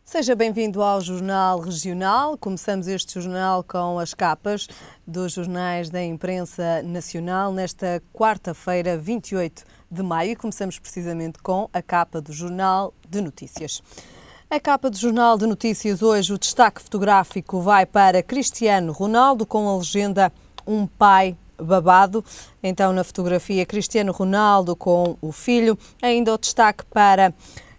Seja bem-vindo ao Jornal Regional. Começamos este jornal com as capas dos jornais da imprensa nacional nesta quarta-feira, 28 de maio. E começamos precisamente com a capa do Jornal de Notícias. A capa do Jornal de Notícias hoje, o destaque fotográfico vai para Cristiano Ronaldo com a legenda "Um pai babado". Então, na fotografia, Cristiano Ronaldo com o filho. Ainda o destaque para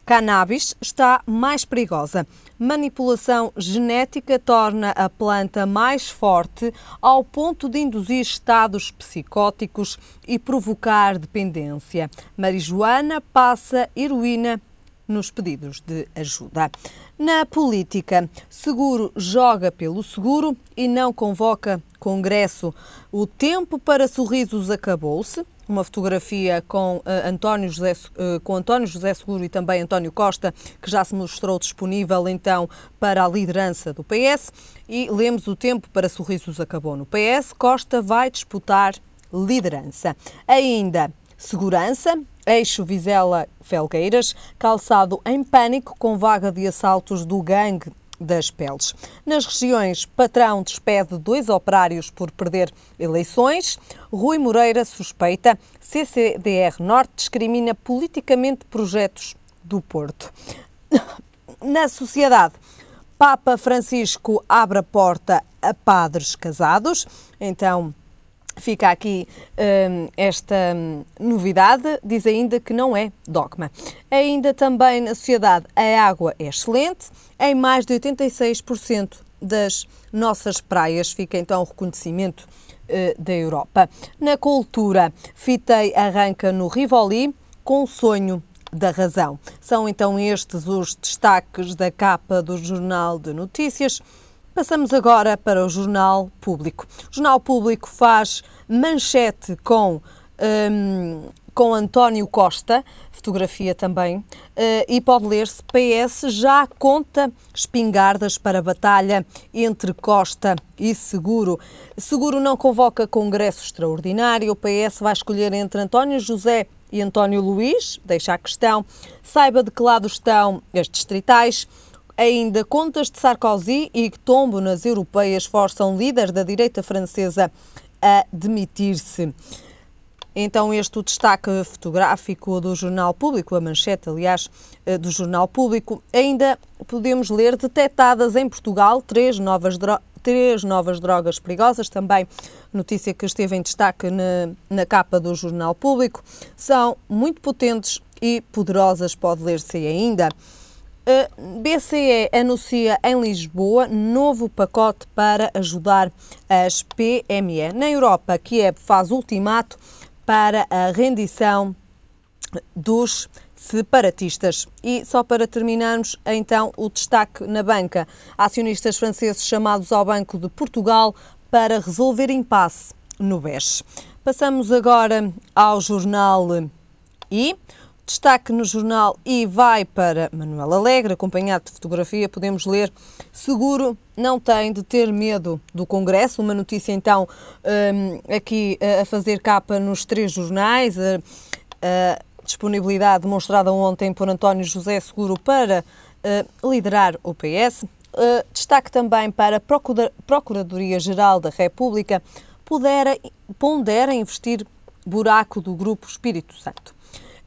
cannabis está mais perigosa. Manipulação genética torna a planta mais forte ao ponto de induzir estados psicóticos e provocar dependência. Marijuana passa heroína nos pedidos de ajuda. Na política, Seguro joga pelo seguro e não convoca Congresso. O tempo para sorrisos acabou-se. Uma fotografia com António José Seguro e também António Costa, que já se mostrou disponível então para a liderança do PS. E lemos: o tempo para sorrisos acabou no PS. Costa vai disputar liderança. Ainda segurança, eixo Vizela-Felgueiras, calçado em pânico com vaga de assaltos do gangue das peles. Nas regiões, patrão despede 2 operários por perder eleições. Rui Moreira suspeita. CCDR Norte discrimina politicamente projetos do Porto. Na sociedade, Papa Francisco abre a porta a padres casados. Então, fica aqui esta novidade. Diz ainda que não é dogma. Ainda também na sociedade, a água é excelente. Em mais de 86% das nossas praias fica então o reconhecimento da Europa. Na cultura, Fitei arranca no Rivoli com o sonho da razão. São então estes os destaques da capa do Jornal de Notícias. Passamos agora para o Jornal Público. O Jornal Público faz manchete com António Costa, fotografia também, e pode ler-se: PS já conta espingardas para a batalha entre Costa e Seguro. Seguro não convoca congresso extraordinário. O PS vai escolher entre António José e António Luís. Deixa a questão. Saiba de que lado estão as distritais. Ainda contas de Sarkozy e tombo nas europeias forçam líderes da direita francesa a demitir-se. Então, este o destaque fotográfico do Jornal Público, a manchete, aliás, do Jornal Público. Ainda podemos ler: detectadas em Portugal 3 novas drogas perigosas. Também notícia que esteve em destaque na capa do Jornal Público. São muito potentes e poderosas, pode ler-se ainda. BCE anuncia em Lisboa novo pacote para ajudar as PME. Na Europa, Kiev faz ultimato para a rendição dos separatistas. E só para terminarmos, então, o destaque na banca. Acionistas franceses chamados ao Banco de Portugal para resolver impasse no BES. Passamos agora ao Jornal I. Destaque no Jornal I vai para Manuel Alegre, acompanhado de fotografia. Podemos ler: Seguro não tem de ter medo do Congresso. Uma notícia, então, aqui a fazer capa nos 3 jornais. A disponibilidade demonstrada ontem por António José Seguro para liderar o PS. Destaque também para a Procuradoria-Geral da República. Pondera investir buraco do Grupo Espírito Santo.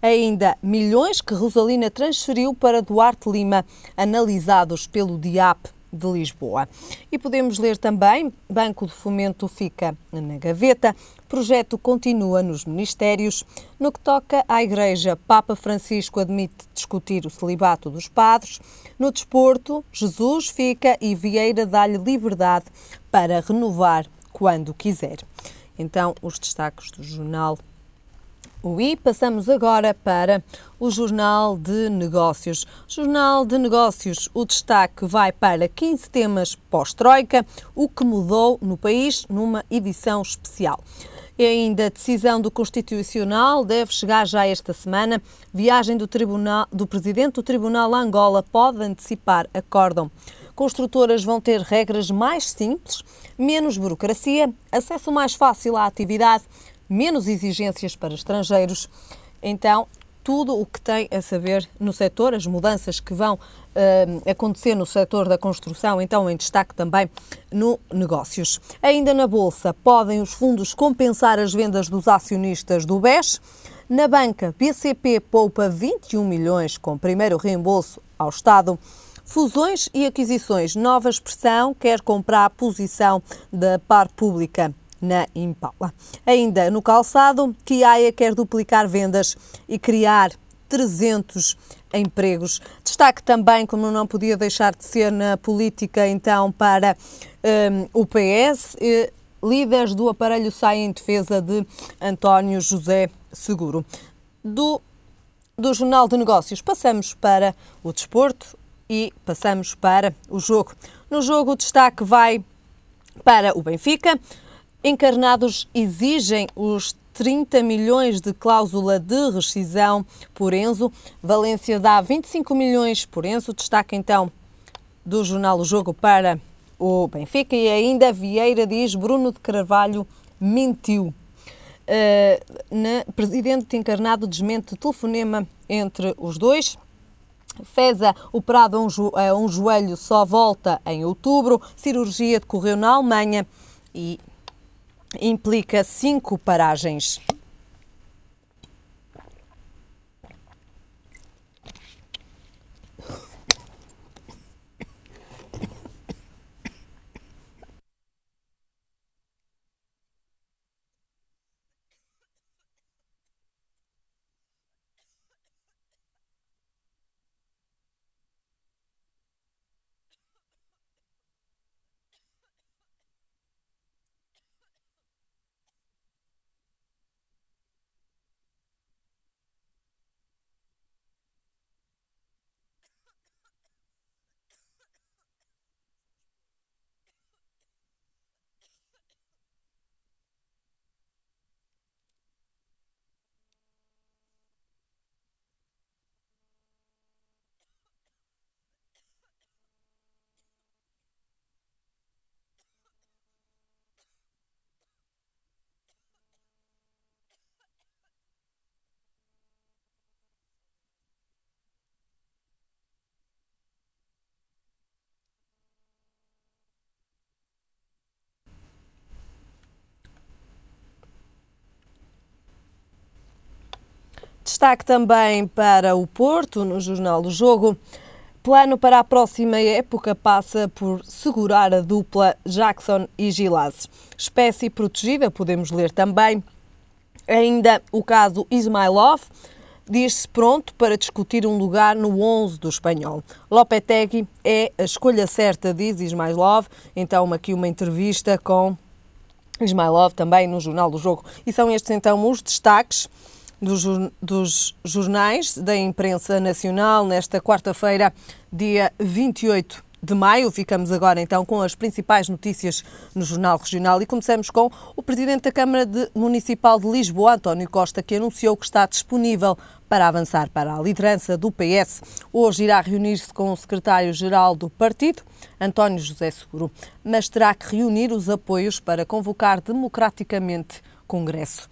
Ainda milhões que Rosalina transferiu para Duarte Lima, analisados pelo DIAP de Lisboa. E podemos ler também: Banco de Fomento fica na gaveta, projeto continua nos ministérios. No que toca à Igreja, Papa Francisco admite discutir o celibato dos padres. No desporto, Jesus fica e Vieira dá-lhe liberdade para renovar quando quiser. Então, os destaques do Jornal I. Passamos agora para o Jornal de Negócios. Jornal de Negócios, o destaque vai para 15 temas pós-Troika, o que mudou no país, numa edição especial. E ainda a decisão do Constitucional deve chegar já esta semana. Viagem do Presidente do Tribunal a Angola pode antecipar acórdão. Construtoras vão ter regras mais simples, menos burocracia, acesso mais fácil à atividade, menos exigências para estrangeiros. Então, tudo o que tem a saber no setor, as mudanças que vão acontecer no setor da construção, então em destaque também no negócios. Ainda na Bolsa, podem os fundos compensar as vendas dos acionistas do BES. Na banca, BCP poupa 21 milhões com primeiro reembolso ao Estado. Fusões e aquisições, nova expressão, quer comprar a posição da Par Pública na Impala. Ainda no calçado, Kiaia quer duplicar vendas e criar 300 empregos. Destaque também, como não podia deixar de ser na política, então, para o PS. Líderes do aparelho saem em defesa de António José Seguro. Do Jornal de Negócios passamos para o desporto e passamos para o jogo. No jogo o destaque vai para o Benfica. Encarnados exigem os 30 milhões de cláusula de rescisão por Enzo. Valência dá 25 milhões por Enzo. Destaque então do jornal O Jogo para o Benfica. E ainda Vieira diz: Bruno de Carvalho mentiu. Presidente encarnado desmente telefonema entre os dois. Feza, operado a um joelho, só volta em outubro. Cirurgia decorreu na Alemanha e implica 5 paragens. Destaque também para o Porto, no Jornal do Jogo. Plano para a próxima época passa por segurar a dupla Jackson e Gilás. Espécie protegida, podemos ler também. Ainda o caso Ismailov diz-se pronto para discutir um lugar no 11 do Espanhol. Lopetegui é a escolha certa, diz Ismailov. Então aqui uma entrevista com Ismailov também no Jornal do Jogo. E são estes então os destaques dos jornais da imprensa nacional nesta quarta-feira, dia 28 de maio. Ficamos agora então com as principais notícias no Jornal Regional e começamos com o Presidente da Câmara Municipal de Lisboa, António Costa, que anunciou que está disponível para avançar para a liderança do PS. Hoje irá reunir-se com o secretário-geral do partido, António José Seguro, mas terá que reunir os apoios para convocar democraticamente Congresso.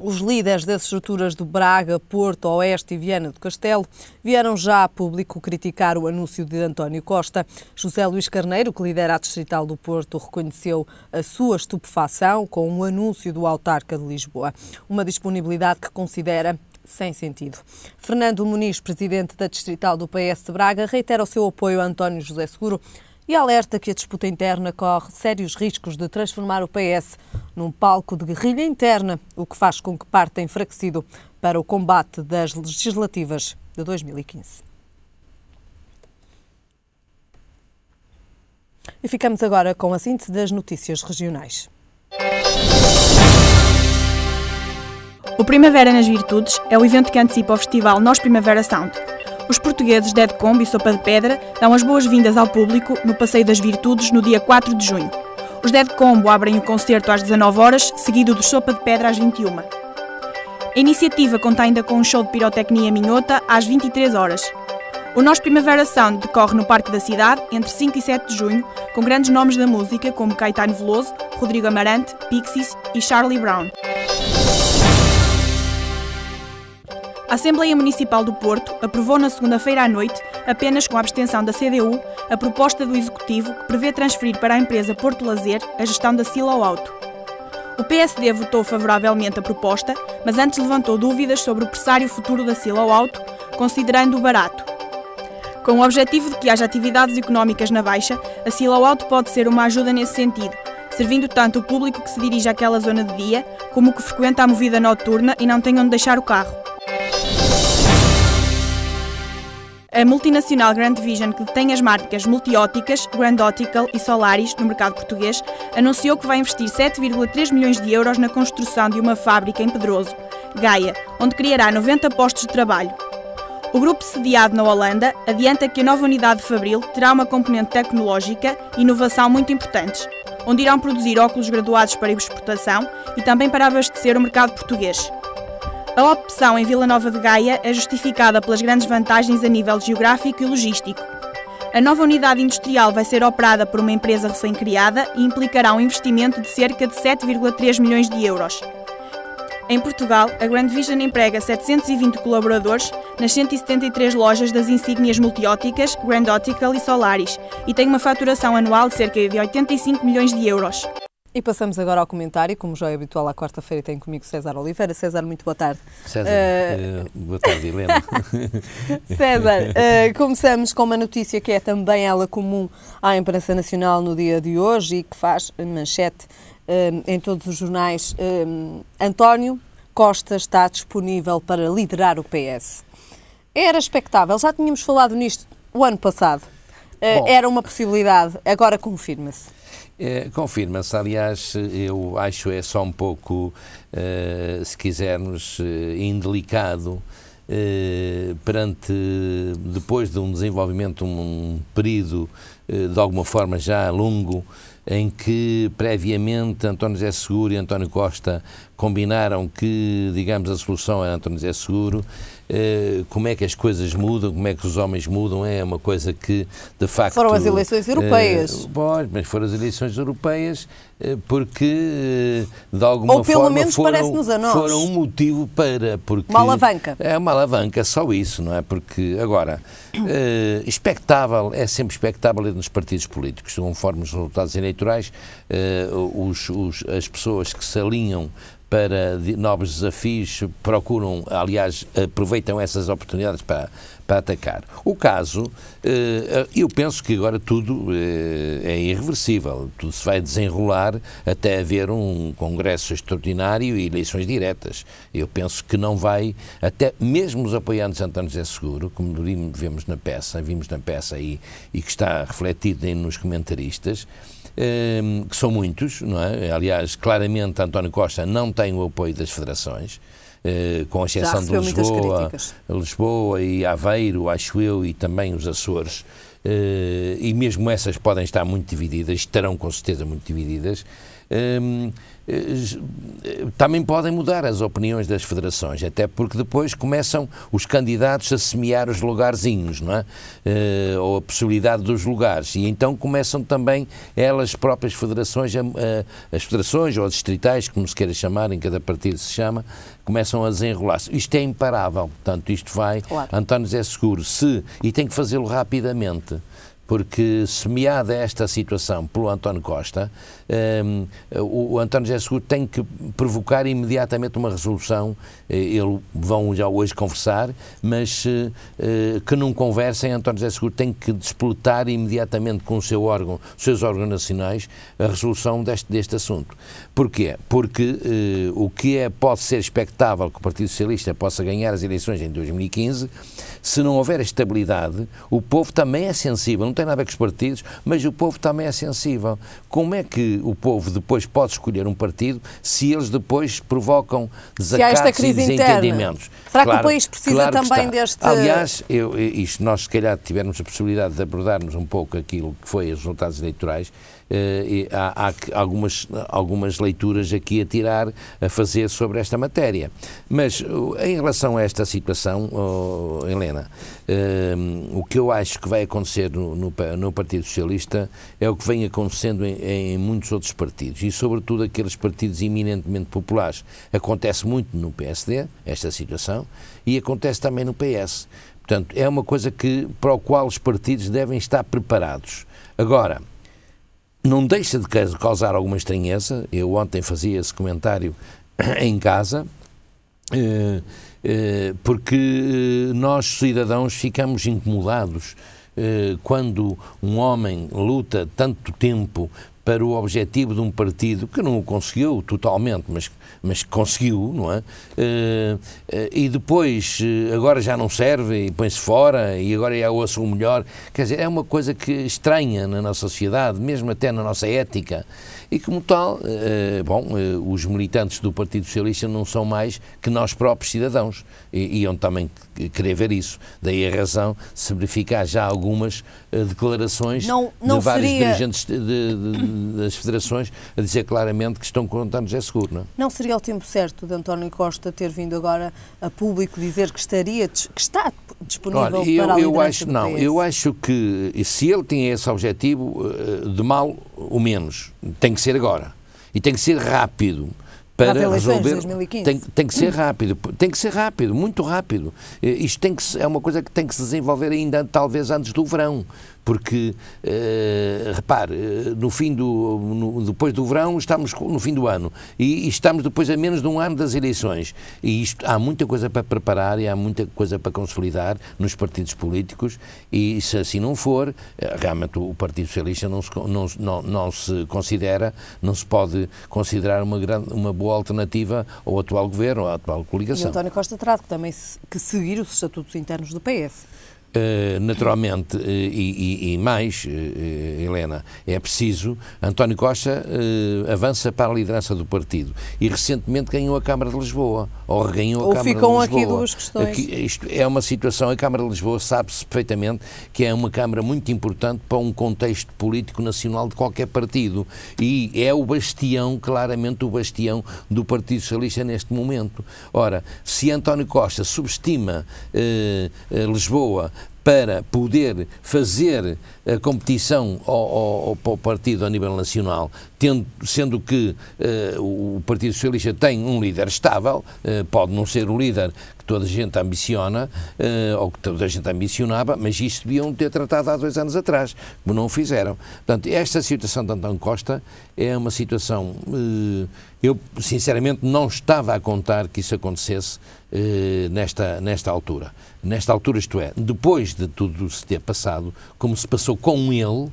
Os líderes das estruturas de Braga, Porto, Oeste e Viana do Castelo vieram já a público criticar o anúncio de António Costa. José Luís Carneiro, que lidera a Distrital do Porto, reconheceu a sua estupefação com o anúncio do autarca de Lisboa. Uma disponibilidade que considera sem sentido. Fernando Muniz, presidente da Distrital do PS de Braga, reitera o seu apoio a António José Seguro e alerta que a disputa interna corre sérios riscos de transformar o PS num palco de guerrilha interna, o que faz com que parta enfraquecido para o combate das legislativas de 2015. E ficamos agora com a síntese das notícias regionais. O Primavera nas Virtudes é o evento que antecipa o festival Nós Primavera Sound. Os portugueses Dead Combo e Sopa de Pedra dão as boas-vindas ao público no Passeio das Virtudes no dia 4 de junho. Os Dead Combo abrem o concerto às 19 horas, seguido dos Sopa de Pedra às 21. A iniciativa conta ainda com um show de pirotecnia minhota às 23 horas. O Nós Primavera Sound decorre no Parque da Cidade entre 5 e 7 de junho, com grandes nomes da música como Caetano Veloso, Rodrigo Amarante, Pixies e Charlie Brown. A Assembleia Municipal do Porto aprovou na segunda-feira à noite, apenas com a abstenção da CDU, a proposta do Executivo que prevê transferir para a empresa Porto Lazer a gestão da Silao Auto. O PSD votou favoravelmente a proposta, mas antes levantou dúvidas sobre o pressário futuro da Silao Auto, considerando-o barato. Com o objetivo de que haja atividades económicas na Baixa, a Silao Auto pode ser uma ajuda nesse sentido, servindo tanto o público que se dirige àquela zona de dia, como o que frequenta a movida noturna e não tem onde deixar o carro. A multinacional Grand Vision, que detém as marcas Multióticas, Grand Optical e Solaris no mercado português, anunciou que vai investir 7,3 milhões de euros na construção de uma fábrica em Pedroso, Gaia, onde criará 90 postos de trabalho. O grupo sediado na Holanda adianta que a nova unidade de Fabril terá uma componente tecnológica e inovação muito importantes, onde irão produzir óculos graduados para exportação e também para abastecer o mercado português. A opção em Vila Nova de Gaia é justificada pelas grandes vantagens a nível geográfico e logístico. A nova unidade industrial vai ser operada por uma empresa recém-criada e implicará um investimento de cerca de 7,3 milhões de euros. Em Portugal, a Grand Vision emprega 720 colaboradores nas 173 lojas das insígnias Multióticas, Grand Optical e Solaris e tem uma faturação anual de cerca de 85 milhões de euros. E passamos agora ao comentário, como já é habitual à quarta-feira, tenho comigo César Oliveira. César, muito boa tarde. César, boa tarde, Helena. César, começamos com uma notícia que é também ela comum à imprensa nacional no dia de hoje e que faz manchete em todos os jornais. António Costa está disponível para liderar o PS. Era expectável, já tínhamos falado nisto o ano passado. Era uma possibilidade, agora confirma-se. Confirma-se, aliás, eu acho é só um pouco, se quisermos, indelicado depois de um desenvolvimento, um período de alguma forma já longo, em que previamente António José Seguro e António Costa combinaram que, digamos, a solução era António José Seguro. Como é que as coisas mudam, como é que os homens mudam, é uma coisa que, de facto... Foram as eleições europeias. Mas foram as eleições europeias porque, de alguma ou pelo forma, menos parece-nos a nós. Foram um motivo para... Porque uma alavanca. É uma alavanca, só isso, não é? Porque, agora, expectável, é sempre expectável nos partidos políticos, conforme os resultados eleitorais, as pessoas que se alinham para novos desafios, procuram, aliás, aproveitam essas oportunidades para atacar. O caso, eu penso que agora tudo é irreversível, tudo se vai desenrolar até haver um congresso extraordinário e eleições diretas. Eu penso que não vai, até mesmo os apoiantes de António José Seguro, como vimos na peça e que está refletido nos comentaristas, que são muitos, não é? Aliás, claramente António Costa não tem o apoio das federações, com exceção de Lisboa e Aveiro, acho eu, e também os Açores, e mesmo essas podem estar muito divididas, estarão com certeza muito divididas. Também podem mudar as opiniões das federações, até porque depois começam os candidatos a semear os lugarzinhos, não é? Ou a possibilidade dos lugares, e então começam também elas próprias federações, as federações ou as distritais, como se queira chamar, em cada partido se chama, começam a desenrolar-se. Isto é imparável, portanto isto vai, claro. António José Seguro, e tem que fazê-lo rapidamente, porque semeada esta situação pelo António Costa, o António José Seguro tem que provocar imediatamente uma resolução, eles vão já hoje conversar, mas que não conversem, António José Seguro tem que despoletar imediatamente com o seu órgão, os seus órgãos nacionais, a resolução deste assunto. Porquê? Porque o que pode ser expectável que o Partido Socialista possa ganhar as eleições em 2015, se não houver estabilidade, o povo também é sensível, não tem nada a ver com os partidos, mas o povo também é sensível. Como é que o povo depois pode escolher um partido se eles depois provocam desacatos e desentendimentos? Será que o país precisa também deste... Aliás, nós se calhar tivermos a possibilidade de abordarmos um pouco aquilo que foi os resultados eleitorais, há algumas leituras aqui a tirar, a fazer sobre esta matéria. Mas em relação a esta situação, Helena, O que eu acho que vai acontecer no Partido Socialista é o que vem acontecendo em muitos outros partidos, e sobretudo aqueles partidos eminentemente populares. Acontece muito no PSD, esta situação, e acontece também no PS. Portanto, é uma coisa para o qual os partidos devem estar preparados. Agora, não deixa de causar alguma estranheza. Eu ontem fazia esse comentário em casa, porque nós, cidadãos, ficamos incomodados quando um homem luta tanto tempo para o objetivo de um partido que não o conseguiu totalmente, mas conseguiu, não é? E depois, agora já não serve e põe-se fora e agora é o seu melhor. Quer dizer, é uma coisa que estranha na nossa sociedade, mesmo até na nossa ética. E como tal, os militantes do Partido Socialista não são mais que nós próprios cidadãos. E iam também querer ver isso. Daí a razão de se verificar já algumas declarações de vários dirigentes das federações a dizer claramente que estão com António José Seguro. Não seria o tempo certo de António Costa ter vindo agora a público dizer que está disponível para a liderança do PS? Eu acho que se ele tem esse objetivo, de mal o menos, tem que ser agora. E tem que ser rápido. Para resolver, 2015. Tem que ser rápido, muito rápido. Isto é uma coisa que tem que se desenvolver ainda, talvez, antes do verão, porque, repare, depois do verão estamos no fim do ano e estamos depois a menos de um ano das eleições, e há muita coisa para preparar e há muita coisa para consolidar nos partidos políticos, e se assim não for, realmente o Partido Socialista não se pode considerar uma boa alternativa ao atual governo, à atual coligação. E António Costa terá também que seguir os estatutos internos do PS. Naturalmente, e mais, Helena, é preciso. António Costa avança para a liderança do partido e recentemente ganhou a Câmara de Lisboa, ou reganhou a Câmara de Lisboa. Ou ficam aqui duas questões. Isto é uma situação, a Câmara de Lisboa sabe-se perfeitamente que é uma Câmara muito importante para um contexto político nacional de qualquer partido, e é o bastião, claramente o bastião do Partido Socialista neste momento. Ora, se António Costa subestima Lisboa para poder fazer a competição ao partido a nível nacional, sendo que o Partido Socialista tem um líder estável, pode não ser o líder que toda a gente ambiciona, ou que toda a gente ambicionava, mas isto deviam ter tratado há 2 anos atrás, como não o fizeram. Portanto, esta situação de António Costa é uma situação... eu, sinceramente, não estava a contar que isso acontecesse nesta altura. Nesta altura, isto é, depois de tudo se ter passado, como se passou com ele,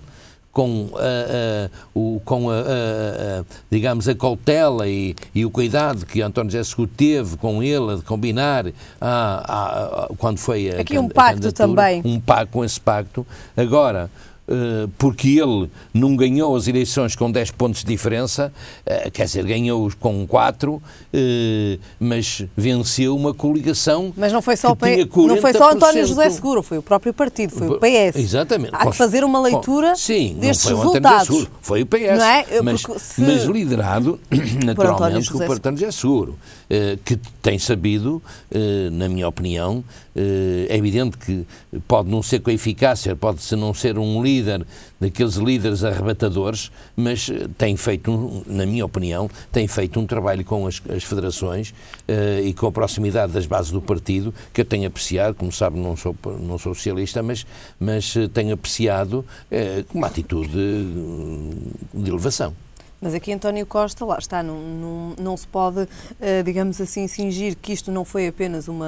digamos, a cautela e o cuidado que António José Seguro teve com ele, de combinar quando foi a aqui um pacto também. Com esse pacto. Agora, porque ele não ganhou as eleições com 10 pontos de diferença, quer dizer, ganhou com 4, mas venceu uma coligação. Mas não foi só não foi só António José Seguro, foi o próprio partido, foi o PS. Exatamente. Há que fazer uma leitura destes resultados. Seguro, foi o PS, não é? mas liderado naturalmente por António José Seguro, que tem sabido, na minha opinião, é evidente que pode não ser com a eficácia, pode não ser um líder daqueles líderes arrebatadores, mas tem feito, na minha opinião, tem feito um trabalho com as federações e com a proximidade das bases do partido, que eu tenho apreciado. Como sabe, não sou socialista, mas tenho apreciado com uma atitude de elevação. Mas aqui António Costa, lá está, não se pode, digamos assim, fingir que isto não foi apenas um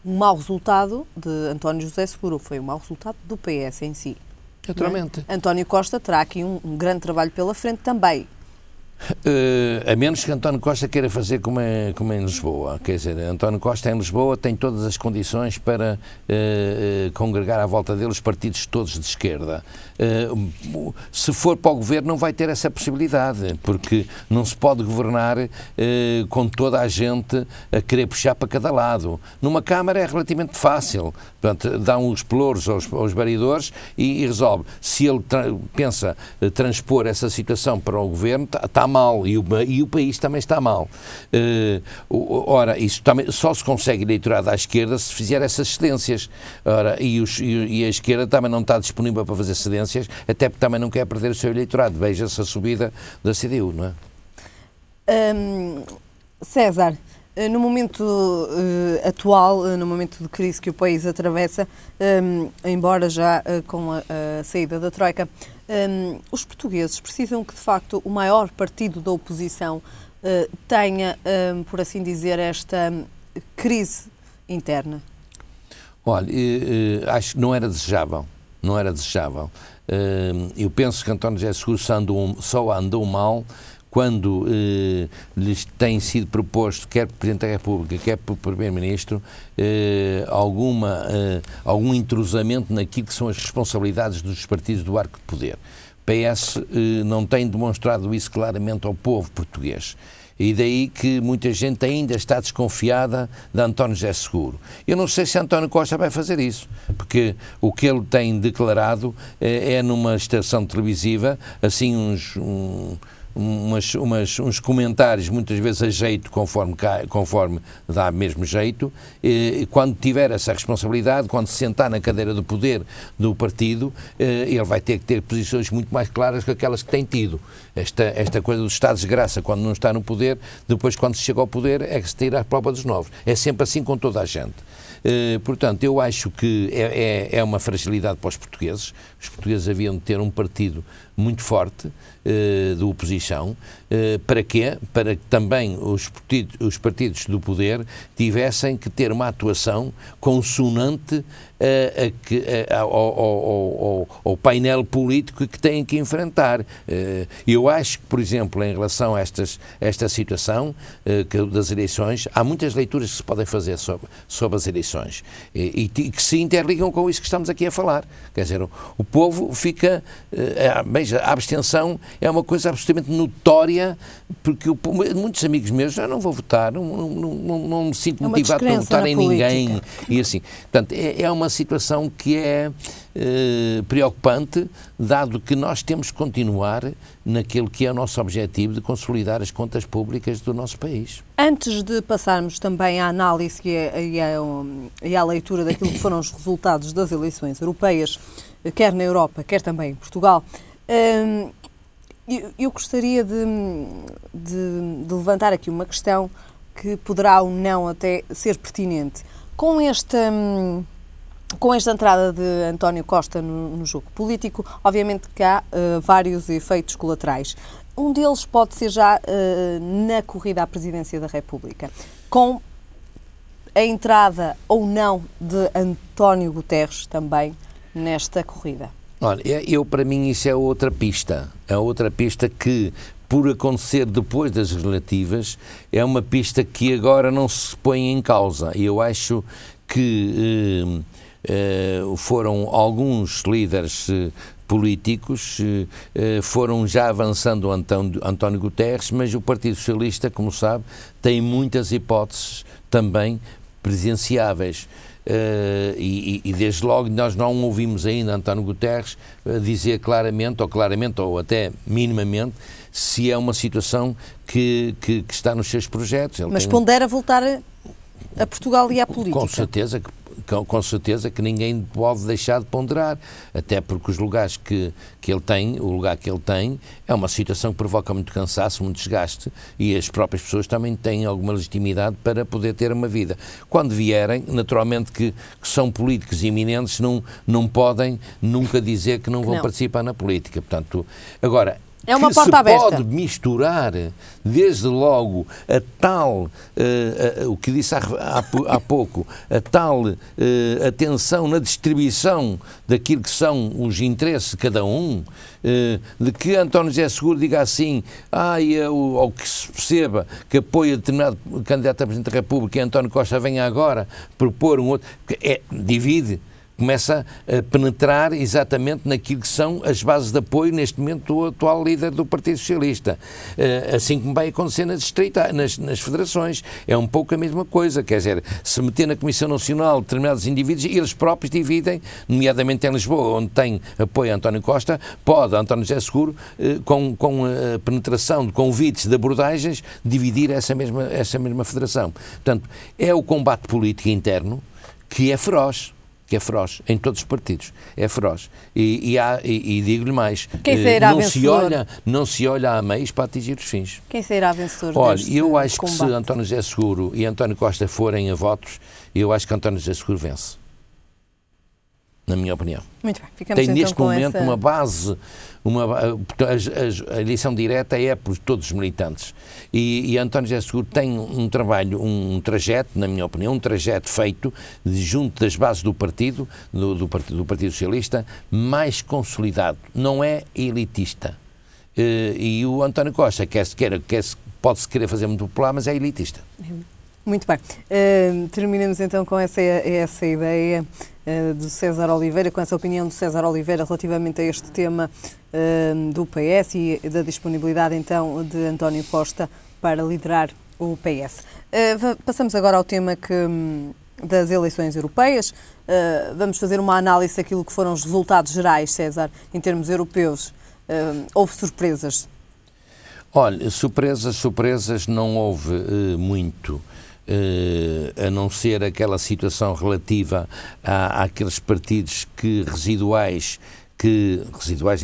mau resultado de António José Seguro, foi um mau resultado do PS em si. Naturalmente. António Costa terá aqui um grande trabalho pela frente também. A menos que António Costa queira fazer como é em Lisboa. Quer dizer, António Costa em Lisboa tem todas as condições para congregar à volta dele os partidos todos de esquerda. Se for para o governo não vai ter essa possibilidade, porque não se pode governar com toda a gente a querer puxar para cada lado. Numa Câmara é relativamente fácil, portanto, dá uns pelouros aos vereadores e resolve. Se ele pensa transpor essa situação para o governo, está mal e o país também está mal. Ora, isso também só se consegue eleitorado à esquerda se fizer essas cedências. Ora, e a esquerda também não está disponível para fazer cedências, até porque também não quer perder o seu eleitorado. Veja-se a subida da CDU, não é? César, no momento atual, no momento de crise que o país atravessa, embora já com a saída da Troika, os portugueses precisam que, de facto, o maior partido da oposição tenha, por assim dizer, esta crise interna? Olha, acho que não era desejável. Não era desejável. Eu penso que António José Seguro só andou mal quando lhes tem sido proposto, quer por Presidente da República, quer por Primeiro-Ministro, algum entrosamento naquilo que são as responsabilidades dos partidos do arco de poder. PS não tem demonstrado isso claramente ao povo português. E daí que muita gente ainda está desconfiada de António José Seguro. Eu não sei se António Costa vai fazer isso, porque o que ele tem declarado é numa estação televisiva, assim uns comentários muitas vezes a jeito, conforme dá mesmo jeito, e quando tiver essa responsabilidade, quando se sentar na cadeira do poder do partido, ele vai ter que ter posições muito mais claras que aquelas que tem tido. Esta coisa do estado de graça, quando não está no poder, depois quando se chega ao poder é que se tira a prova dos novos. É sempre assim com toda a gente. Portanto, eu acho que é uma fragilidade para os portugueses. Os portugueses haviam de ter um partido muito forte de oposição. Para quê? Para que também os partidos do poder tivessem que ter uma atuação consonante ao painel político que têm que enfrentar. Eu acho que, por exemplo, em relação a esta situação das eleições, há muitas leituras que se podem fazer sobre as eleições e que se interligam com isso que estamos aqui a falar. Quer dizer, o povo fica... a abstenção é uma coisa absolutamente notória, porque muitos amigos meus já não vou votar, não me sinto motivado para votar em ninguém. E assim, portanto, é uma situação que é preocupante, dado que nós temos que continuar naquilo que é o nosso objetivo de consolidar as contas públicas do nosso país. Antes de passarmos também à análise e à leitura daquilo que foram os resultados das eleições europeias, quer na Europa, quer também em Portugal, eu gostaria de levantar aqui uma questão que poderá ou não até ser pertinente. Com esta entrada de António Costa no jogo político, obviamente que há vários efeitos colaterais. Um deles pode ser já na corrida à presidência da República, com a entrada ou não de António Guterres também nesta corrida. Olha, para mim isso é outra pista. É outra pista que, por acontecer depois das legislativas, é uma pista que agora não se põe em causa. E eu acho que foram alguns líderes políticos, foram já avançando António Guterres, mas o Partido Socialista, como sabe, tem muitas hipóteses também presidenciáveis. E desde logo nós não ouvimos ainda António Guterres dizer claramente ou até minimamente se é uma situação que está nos seus projetos. Mas pondera voltar a Portugal e à política. Com certeza que ninguém pode deixar de ponderar, até porque os lugares que ele tem, o lugar que ele tem, é uma situação que provoca muito cansaço, muito desgaste, e as próprias pessoas também têm alguma legitimidade para poder ter uma vida. Quando vierem, naturalmente que são políticos eminentes, não podem nunca dizer que não vão participar na política. Portanto, agora... É uma porta aberta. Pode misturar, desde logo, a tal, o que disse há pouco, a tal atenção na distribuição daquilo que são os interesses de cada um, de que António José Seguro diga assim, ou que se perceba que apoia determinado candidato a Presidente da República e António Costa venha agora propor um outro, divide. começa a penetrar exatamente naquilo que são as bases de apoio neste momento do atual líder do Partido Socialista. Assim como vai acontecer nas federações. É um pouco a mesma coisa, quer dizer, se meter na Comissão Nacional determinados indivíduos, eles próprios dividem, nomeadamente em Lisboa, onde tem apoio a António Costa, pode António José Seguro, com a penetração de convites, de abordagens, dividir essa mesma federação. Portanto, é o combate político interno que é feroz em todos os partidos, é feroz. E digo-lhe mais, não se olha a meios para atingir os fins. Quem sairá vencedor? Olha, eu acho que se António José Seguro e António Costa forem a votos, eu acho que António José Seguro vence. Na minha opinião. Muito bem, ficamos tem neste então momento essa... uma base, a eleição direta é por todos os militantes e António José Seguro tem um trabalho, um trajeto, na minha opinião, um trajeto feito junto das bases do partido, do Partido Socialista, mais consolidado, não é elitista. E o António Costa pode-se querer fazer muito popular, mas é elitista. Muito bem. Terminamos então com essa ideia do César Oliveira, com essa opinião do César Oliveira relativamente a este tema do PS e da disponibilidade então de António Costa para liderar o PS. Passamos agora ao tema das eleições europeias. Vamos fazer uma análise daquilo que foram os resultados gerais, César, em termos europeus. Houve surpresas? Olha, surpresas não houve muito. A não ser aquela situação relativa àqueles partidos residuais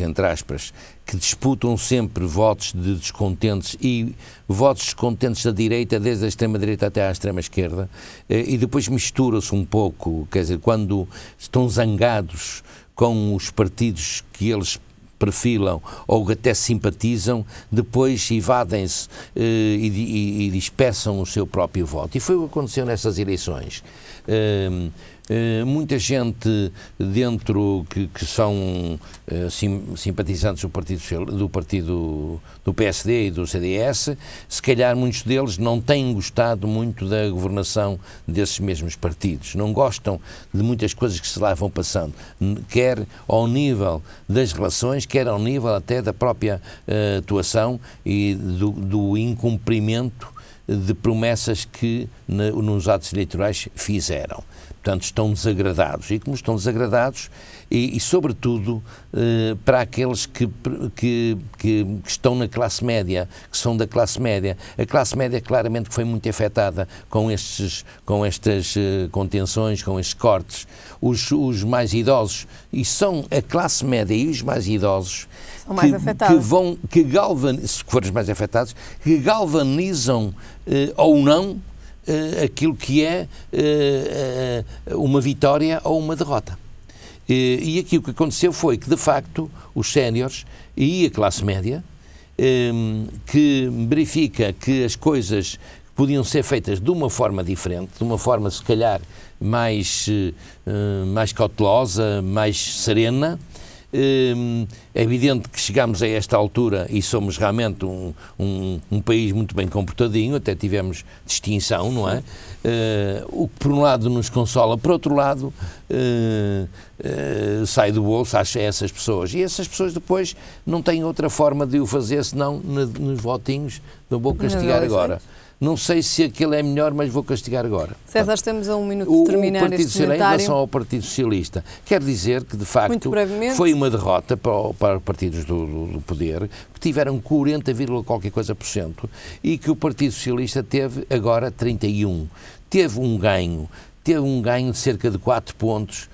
entre aspas, que disputam sempre votos de descontentes e votos descontentes da direita, desde a extrema-direita até à extrema-esquerda, e depois misturam-se um pouco, quer dizer, quando estão zangados com os partidos que eles perfilam ou até simpatizam, depois evadem-se e dispersam o seu próprio voto. E foi o que aconteceu nessas eleições. Muita gente dentro que são simpatizantes do PSD e do CDS, se calhar muitos deles não têm gostado muito da governação desses mesmos partidos, não gostam de muitas coisas que se lá vão passando, quer ao nível das relações, quer ao nível até da própria atuação e do incumprimento de promessas que nos atos eleitorais fizeram. Portanto, estão desagradados. E como estão desagradados, e sobretudo, para aqueles que estão na classe média, que são da classe média. A classe média claramente foi muito afetada com estas contenções, com estes cortes. Os mais idosos, e são a classe média e os mais idosos se forem mais afetados, que galvanizam ou não aquilo que é uma vitória ou uma derrota. E aqui o que aconteceu foi que, de facto, os séniores e a classe média, que verifica que as coisas podiam ser feitas de uma forma diferente, de uma forma, se calhar, mais cautelosa, mais serena. É evidente que chegamos a esta altura e somos realmente um país muito bem comportadinho, até tivemos distinção, não é? O que por um lado nos consola, por outro lado sai do bolso a essas pessoas, e essas pessoas depois não têm outra forma de o fazer senão nos votinhos, não vou castigar agora. Não sei se aquele é melhor, mas vou castigar agora. César, estamos a um minuto de terminar este comentário. Em relação ao Partido Socialista, quer dizer que, de facto, foi uma derrota para os partidos do poder, que tiveram 40, qualquer coisa por cento, e que o Partido Socialista teve agora 31. Teve um ganho de cerca de 4 pontos,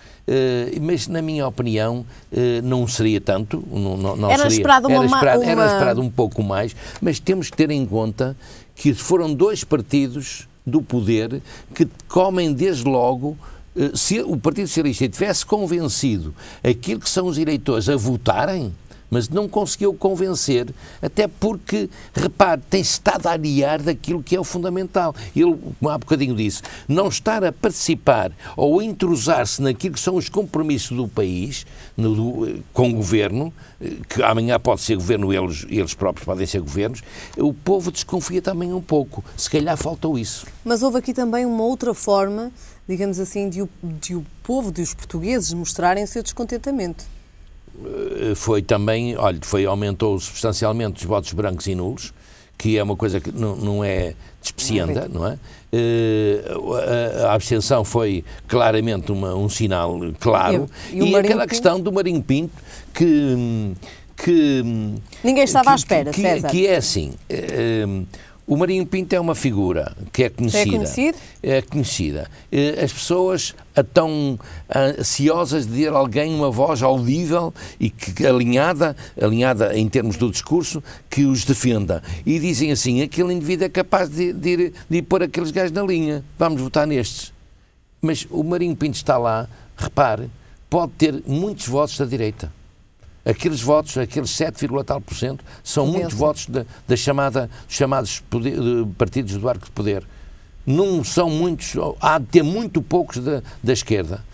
mas, na minha opinião, não seria tanto. Era esperado um pouco mais, mas temos que ter em conta que foram 2 partidos do poder que comem desde logo. Se o Partido Socialista tivesse convencido aquilo que são os eleitores a votarem, mas não conseguiu convencer, até porque, repare, tem-se estado a aliar daquilo que é o fundamental. Ele, há bocadinho disse, não estar a participar ou a entrosar-se naquilo que são os compromissos do país, com o governo, que amanhã pode ser governo, eles próprios podem ser governos, o povo desconfia também um pouco. Se calhar faltou isso. Mas houve aqui também uma outra forma digamos assim, de o povo, dos portugueses, mostrarem o seu descontentamento. Foi também, olha, aumentou substancialmente os votos brancos e nulos, que é uma coisa que não é despecienda, não é? A abstenção foi claramente um sinal claro. E aquela questão do Marinho Pinto, que ninguém estava à espera, César. Que é assim, o Marinho Pinto é uma figura que é conhecida. É conhecida. As pessoas estão ansiosas de ter alguém, uma voz audível e que alinhada em termos do discurso, que os defenda. E dizem assim, aquele indivíduo é capaz de ir pôr aqueles gajos na linha. Vamos votar nestes. Mas o Marinho Pinto está lá, repare, pode ter muitos votos da direita. Aqueles votos, aqueles 7,tal%, são muitos votos dos chamados partidos do arco de poder. Não são muitos, há de ter muito poucos da esquerda.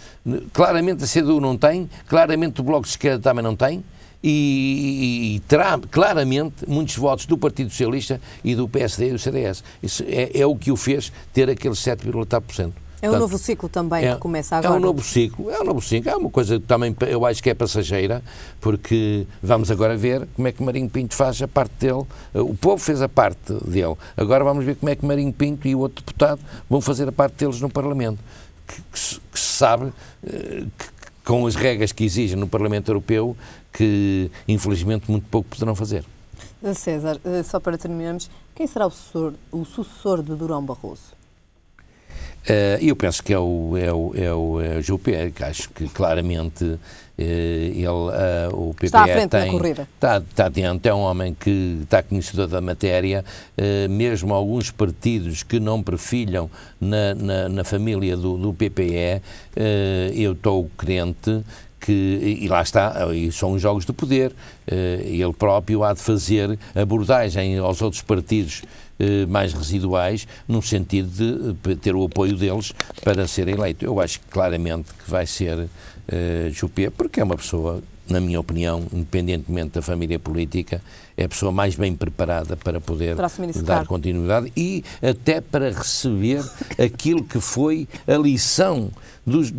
Claramente a CDU não tem, claramente o Bloco de Esquerda também não tem, e terá claramente muitos votos do Partido Socialista e do PSD e do CDS. Isso é o que o fez ter aqueles 7,tal%. É um novo ciclo também que começa agora. É um novo ciclo, é uma coisa que também eu acho que é passageira, porque vamos agora ver como é que Marinho Pinto faz a parte dele. O povo fez a parte dele, agora vamos ver como é que Marinho Pinto e o outro deputado vão fazer a parte deles no Parlamento, que se sabe que com as regras que exigem no Parlamento Europeu, que infelizmente muito pouco poderão fazer. César, só para terminarmos, quem será o sucessor de Durão Barroso? Eu penso que é o Juppé, que acho que claramente o PPE está à frente da corrida. Está dentro, é um homem que está conhecedor da matéria, mesmo alguns partidos que não perfilham na família do PPE, eu estou crente e lá está, e são os jogos de poder, ele próprio há de fazer abordagem aos outros partidos mais residuais, no sentido de ter o apoio deles para ser eleito. Eu acho claramente que vai ser Juppé, porque é uma pessoa, na minha opinião, independentemente da família política, é a pessoa mais bem preparada para poder dar continuidade e até para receber aquilo que foi a lição dos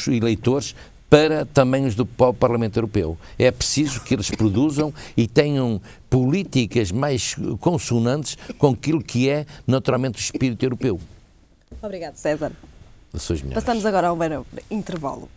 eleitores para também os do Parlamento Europeu. É preciso que eles produzam e tenham políticas mais consonantes com aquilo que é naturalmente o espírito europeu. Obrigado, César. Passamos agora ao intervalo.